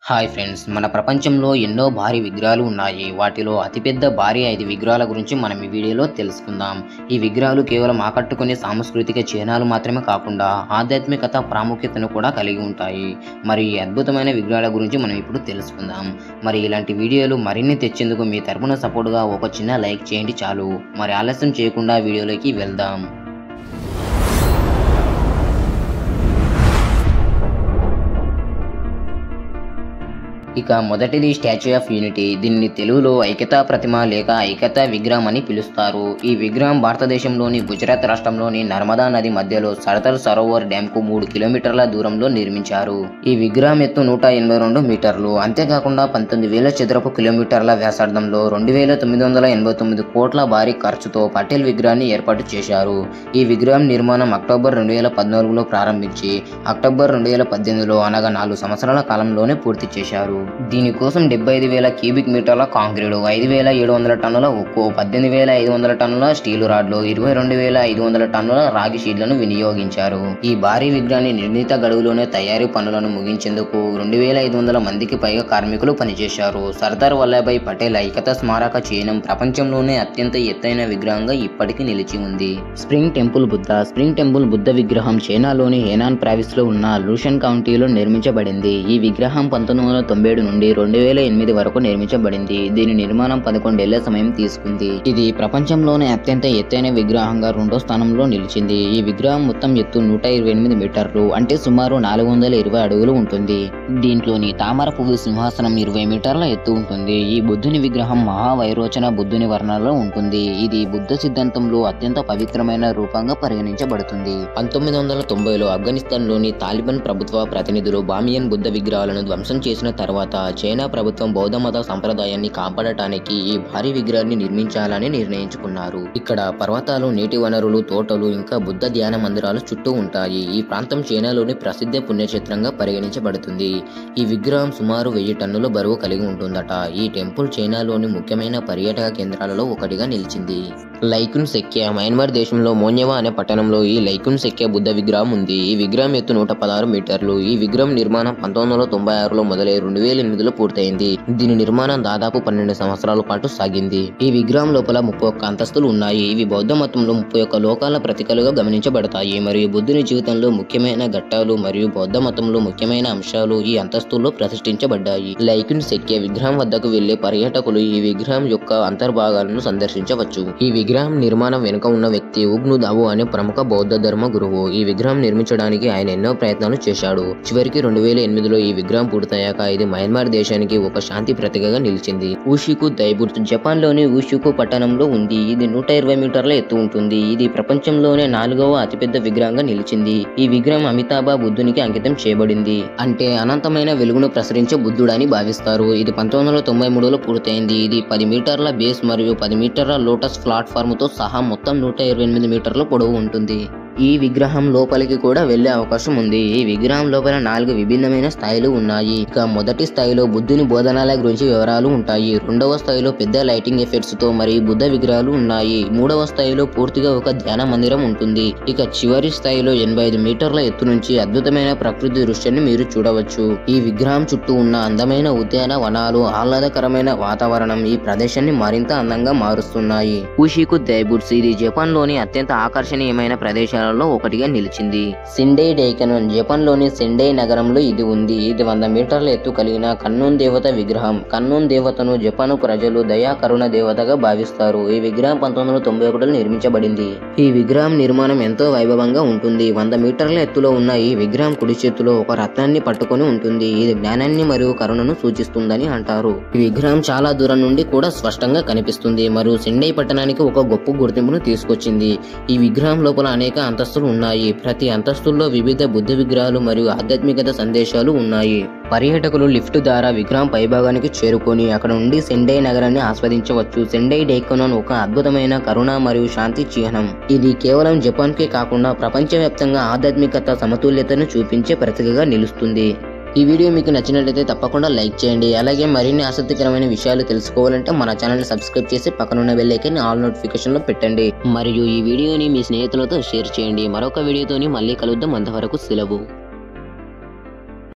Hi friends, మన ప్రపంచంలో ఎన్నో భారీ విగ్రహాలు ఉన్నాయి. వాటిలో అతిపెద్ద భారీ 5 విగ్రహాల గురించి మనం ఈ వీడియోలో తెలుసుకుందాం. ఈ విగ్రహాలు కేవలం ఆకట్టుకునే సాంస్కృతిక చిహ్నాలు మాత్రమే కాకుండా ఆధ్యాత్మికత ప్రాముఖ్యతను కూడా కలిగి ఉంటాయి. మరి ఈ అద్భుతమైన విగ్రహాల గురించి మనం ఇప్పుడు తెలుసుకుందాం. మరి ఇలాంటి వీడియోలు మరిన్ని తెచ్చేందుకు మీ తరపున సపోర్ట్గా ఒక చిన్న లైక్ చేయండి చాలు. మరి ఆలస్యం చేయకుండా వీడియోలోకి వెళ్దాం. ఇక మొదటిది స్టాచ్యూ ఆఫ్ యూనిటీ. దీన్ని తెలుగులో ఐక్యతా ప్రతిమ లేక ఐక్యతా విగ్రహం అని పిలుస్తారు. ఈ విగ్రహం భారతదేశంలోని గుజరాత్ రాష్ట్రంలోని నర్మదా నది మధ్యలో సర్దార్ సరోవర్ డ్యామ్ కు 3 కిలోమీటర్ల దూరంలో నిర్మించారు. ఈ విగ్రహం ఎత్తు 182 మీటర్లు. అంతేకాకుండా 19,000 చదరపు కిలోమీటర్ల వ్యాసార్థంలో 2,989 కోట్ల భారీ ఖర్చుతో పటేల్ విగ్రహాన్ని ఏర్పాటు చేశారు. ఈ విగ్రహం నిర్మాణం అక్టోబర్ 2014లో ప్రారంభించి అక్టోబర్ 2018లో అనగా 4 సంవత్సరాల కాలంలోనే పూర్తి చేశారు. దీనికోసం 75,000 క్యూబిక్ మీటర్ల కాంక్రీటు, 5,700 టన్నుల ఉక్కు, 18,500 టన్నుల స్టీలు రాడ్లు, 22,500 టన్నుల రాగి షీట్లను వినియోగించారు. ఈ భారీ విగ్రహాన్ని నిర్ణీత గడువులోనే తయారీ పనులను ముగించేందుకు 2,500 మందికి పైగా కార్మికులు పనిచేశారు. సర్దార్ వల్లభాయ్ పటేల్ ఐక్యతా స్మారక చిహ్నం ప్రపంచంలోనే అత్యంత ఎత్తైన విగ్రహంగా ఇప్పటికీ నిలిచి ఉంది. Spring temple Buddha. Spring temple Buddha విగ్రహం చైనాలోని హెనాన్ ప్రావిన్స్ లో ఉన్న లూషన్ కౌంటీలో నిర్మించబడింది. ఈ విగ్రహం 1997 నుండి 2008 వరకు నిర్మించబడింది. దీని నిర్మాణం 11 ఏళ్ల సమయం తీసుకుంది. ఇది ప్రపంచంలోనే అత్యంత ఎత్తైన విగ్రహంగా 2వ స్థానంలో నిలిచింది. ఈ విగ్రహం మొత్తం ఎత్తు 128 మీటర్లు, అంటే సుమారు 420 అడుగులు ఉంటుంది. దీంట్లోని తామర పువ్వు సింహాసనం 20 మీటర్ల ఎత్తు ఉంటుంది. ఈ బుద్ధుని విగ్రహం మహావైరోచన బుద్ధుని వర్ణంలో ఉంటుంది. ఇది బుద్ధ సిద్ధాంతంలో అత్యంత పవిత్రమైన రూపంగా పరిగణించబడుతుంది. 1990లో ఆఫ్ఘనిస్తాన్లోని తాలిబాన్ ప్రభుత్వ ప్రతినిధులు బామియన్ బుద్ధ విగ్రహాలను ధ్వంసం చేసిన తర్వాత చైనా ప్రభుత్వం బౌద్ధ మత సంప్రదాయాన్ని కాపాడటానికి ఈ భారీ విగ్రహాన్ని నిర్మించాలని నిర్ణయించుకున్నారు. ఇక్కడ పర్వతాలు, నీటి వనరులు, తోటలు, ఇంకా బుద్ధ ధ్యాన మందిరాలు చుట్టూ ఉంటాయి. ఈ ప్రాంతం చైనాలోని ప్రసిద్ధ పుణ్యక్షేత్రంగా పరిగణించబడుతుంది. ఈ విగ్రహం సుమారు 1000 టన్నుల బరువు కలిగి ఉంటుందట. ఈ టెంపుల్ చైనాలోని ముఖ్యమైన పర్యాటక కేంద్రాలలో ఒకటిగా నిలిచింది. లైకున్ సెక్యా. మయన్మార్ దేశంలో మోన్యవా అనే పట్టణంలో ఈ లైకున్ సెక్యా బుద్ధ విగ్రహం ఉంది. ఈ విగ్రహం ఎత్తు 116 మీటర్లు. ఈ విగ్రహం నిర్మాణం 1996లో మొదలై 2008లో పూర్తయింది. దీని నిర్మాణం దాదాపు 12 సంవత్సరాల పాటు సాగింది. ఈ విగ్రహం లోపల 31 అంతస్తులు ఉన్నాయి. ఇవి బౌద్ధ మతంలో 31 లోకాల ప్రతీకలుగా గమనించబడతాయి మరియు బుద్ధుని జీవితంలో ముఖ్యమైన ఘట్టాలు మరియు బౌద్ధ మతంలో ముఖ్యమైన అంశాలు ఈ అంతస్తుల్లో ప్రతిష్ఠించబడ్డాయి. లైకున్ సెక్యా విగ్రహం వద్దకు వెళ్లే పర్యాటకులు ఈ విగ్రహం యొక్క అంతర్భాగాలను సందర్శించవచ్చు. ఈ విగ్రహం నిర్మాణం వెనుక ఉన్న వ్యక్తి ఉగ్ను దావో అనే ప్రముఖ బౌద్ధ ధర్మ గురువు. ఈ విగ్రహం నిర్మించడానికి ఆయన ఎన్నో ప్రయత్నాలు చేశాడు. చివరికి 2008లో ఈ విగ్రహం పూర్తయ్యాక ఇది మయన్మార్ దేశానికి ఒక శాంతి ప్రతీకగా నిలిచింది. ఊషికు దైబుట్సు జపాన్ లోని ఊషికు పట్టణంలో ఉంది. ఇది 120 మీటర్ల ఎత్తు ఉంటుంది. ఇది ప్రపంచంలోనే 4వ అతిపెద్ద విగ్రహంగా నిలిచింది. ఈ విగ్రహం అమితాబ బుద్ధునికి అంకితం చేయబడింది. అంటే అనంతమైన వెలుగును ప్రసరించే బుద్ధుడని భావిస్తారు. ఇది 1993లో పూర్తయింది. ఇది 10 మీటర్ల బేస్ మరియు 10 మీటర్ల లోటస్ ప్లాట్ఫామ్ తో సహా మొత్తం 128 మీటర్ల పొడవు ఉంటుంది. ఈ విగ్రహం లోపలికి కూడా వెళ్లే అవకాశం ఉంది. ఈ విగ్రహం లోపల 4 విభిన్నమైన స్థాయిలు ఉన్నాయి. ఇక మొదటి స్థాయిలో బుద్ధుని బోధనాల గురించి వివరాలు ఉంటాయి. 2వ స్థాయిలో పెద్ద లైటింగ్ ఎఫెక్ట్స్ తో మరియు బుద్ధ విగ్రహాలు ఉన్నాయి. 3వ స్థాయిలో పూర్తిగా ఒక ధ్యాన మందిరం ఉంటుంది. ఇక చివరి స్థాయిలో 85 మీటర్ల ఎత్తు నుంచి అద్భుతమైన ప్రకృతి దృశ్యాన్ని మీరు చూడవచ్చు. ఈ విగ్రహం చుట్టూ ఉన్న అందమైన ఉద్యాన వనాలు, ఆహ్లాదకరమైన వాతావరణం ఈ ప్రదేశాన్ని మరింత అందంగా మారుస్తున్నాయి. ఊషికు దైబుట్సు ఇది జపాన్ లోని అత్యంత ఆకర్షణీయమైన ప్రదేశాలలో ఒకటిగా నిలిచింది. సెండై డైకనోన్. జపాన్ లోని సెండై నగరంలో ఇది ఉంది. ఇది 100 మీటర్ల ఎత్తు కలిగిన కన్నూన్ దేవత విగ్రహం. కన్నూన్ దేవతను జపాన్ ప్రజలు దయా కరుణ దేవతగా భావిస్తారు. ఈ విగ్రహం 1991లో నిర్మించబడింది. ఈ విగ్రహం నిర్మాణం ఎంతో వైభవంగా ఉంటుంది. 100 మీటర్ల ఎత్తులో ఉన్న ఈ విగ్రహం కుడి చేతిలో ఒక రత్నాన్ని పట్టుకొని ఉంటుంది. ఇది జ్ఞానాన్ని మరియు కరుణను సూచిస్తుందని అంటారు. ఈ విగ్రహం చాలా దూరం నుండి కూడా స్పష్టంగా కనిపిస్తుంది మరియు సెండై పట్టణానికి ఒక గొప్ప గుర్తింపును తీసుకొచ్చింది. ఈ విగ్రహం లోపల అనేక అంతస్తులు ఉన్నాయి. ప్రతి అంతస్తుల్లో వివిధ బుద్ధ విగ్రహాలు మరియు ఆధ్యాత్మికత సందేశాలు ఉన్నాయి. పర్యాటకులు లిఫ్ట్ ద్వారా విగ్రహం పైభాగానికి చేరుకొని అక్కడ నుండి సెండై నగరాన్ని ఆస్వాదించవచ్చు. సెండై డైకనోన్ ఒక అద్భుతమైన కరుణ మరియు శాంతి చిహ్నం. ఇది కేవలం జపాన్ కే కాకుండా ప్రపంచవ్యాప్తంగా ఆధ్యాత్మికత సమతుల్యతను చూపించే ప్రతీకగా నిలుస్తుంది. ఈ వీడియో మీకు నచ్చినట్లయితే తప్పకుండా లైక్ చేయండి. అలాగే మరిన్ని ఆసక్తికరమైన విషయాలు తెలుసుకోవాలంటే మన ఛానల్ సబ్స్క్రైబ్ చేసి పక్కనున్న బెల్ ఐకాన్ ఆల్ నోటిఫికేషన్ లో పెట్టండి. మరియు ఈ వీడియోని మీ స్నేహితులతో షేర్ చేయండి. మరొక వీడియోతోని మళ్ళీ కలుద్దాం. అంతవరకు సెలవు.